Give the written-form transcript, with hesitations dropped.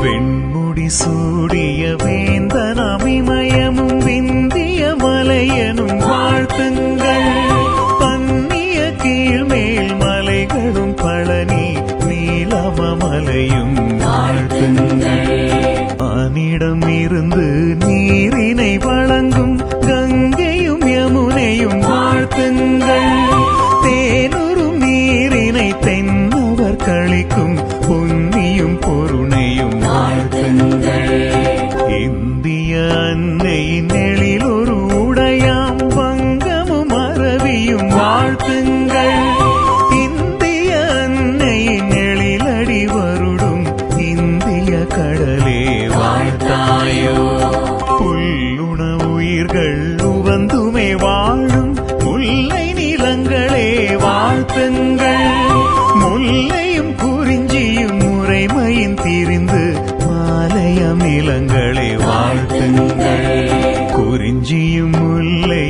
வெண்முடி சூடிய வேந்தனாம் இமயமும் விந்திய மலையனும் வாழ்த்துங்கள். பன்னிய கீழ்மேல் மலைகளும் பழனி நீலமலையும் வாழ்த்துங்கள். ஆனிடம் இருந்து நீரினை வழங்கும் கங்கையும் யமுனையும் வாழ்த்துங்கள். தேனுறும் நீரினை தென்னவர் கழிக்கும் பொன்னியும் பொருணையும் வாழ்த்துங்கள். இந்திய அன்னையின் எழில் ஒரு உடையாம் வங்கமும் அரவியும் வாழ்த்துங்கள். இந்திய அன்னையின் எழிலடி வருடும் இந்திய கடலே வாழ்த்தாயோ. புல்லுண உயிர்கள் உவந்துமே வாழும் முல்லை நிலங்களே வாழ்த்துங்கள். முல்லையும் குறிஞ்சியும் முறைமையின் திரிந்து மாலையம் நிலங்களே வாழ்த்துங்கள். குறிஞ்சியும் முல்லை